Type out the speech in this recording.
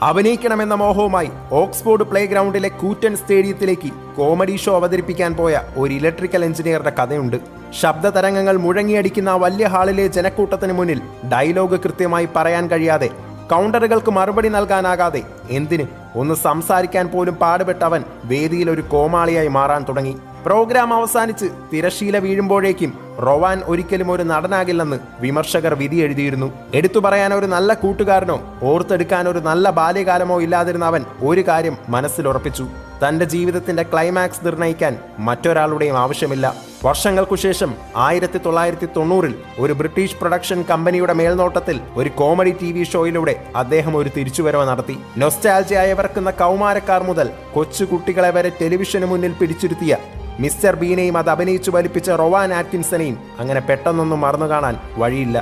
അഭിനയിക്കണമെന്ന മോഹവുമായി Oxford play ഗ്രൗണ്ടിലെ കൂറ്റൻ സ്റ്റേഡിയത്തിലേക്ക് comedy show അവതരിപ്പിക്കാൻ പോയ ഒരു ഇലക്ട്രിക്കൽ എഞ്ചിനീയറുടെ കഥയുണ്ട്. ശബ്ദ തരംഗങ്ങൾ മുഴങ്ങിയടിക്കുന്ന ആ വലിയ ഹാളിലെ ജനക്കൂട്ടത്തിന് മുന്നിൽ ഡയലോഗ് കൃത്യമായി പറയാൻ കഴിയാതെ, കൗണ്ടറുകൾക്ക് മറുപടി നൽകാനാകാതെ, എന്തിന് ഒന്ന് സംസാരിക്കാൻ പോലും പാടുപെട്ടവൻ വേദിയിൽ ഒരു കോമാളിയായി മാറാൻ തുടങ്ങി. പ്രോഗ്രാം അവസാനിച്ച് തിരശീല വീഴുമ്പോഴേക്കും റൊവാൻ ഒരിക്കലും ഒരു നടനാകില്ലെന്ന് വിമർശകർ വിധി എഴുതിയിരുന്നു. എടുത്തു പറയാൻ ഒരു നല്ല കൂട്ടുകാരനോ ഓർത്തെടുക്കാൻ ഒരു നല്ല ബാല്യകാലമോ ഇല്ലാതിരുന്ന അവൻ ഒരു കാര്യം മനസ്സിലുറപ്പിച്ചു: തന്റെ ജീവിതത്തിന്റെ ക്ലൈമാക്സ് നിർണ്ണയിക്കാൻ മറ്റൊരാളുടെയും ആവശ്യമില്ല. വർഷങ്ങൾക്കു ശേഷം 1990 ഒരു ബ്രിട്ടീഷ് പ്രൊഡക്ഷൻ കമ്പനിയുടെ മേൽനോട്ടത്തിൽ ഒരു കോമഡി TV ഷോയിലൂടെ അദ്ദേഹം ഒരു തിരിച്ചുവരവ് നടത്തി. നൊസ്റ്റാൾജിയായവർക്കുന്ന കൗമാരക്കാർ മുതൽ കൊച്ചുകുട്ടികളെ വരെ ടെലിവിഷന് മുന്നിൽ പിടിച്ചിരുത്തിയ മിസ്റ്റർ ബീനെയും അത് അഭിനയിച്ചു വലിപ്പിച്ച റൊവാൻ ആറ്റ്കിൻസനെയും അങ്ങനെ പെട്ടെന്നൊന്നും മറന്നു കാണാൻ വഴിയില്ല.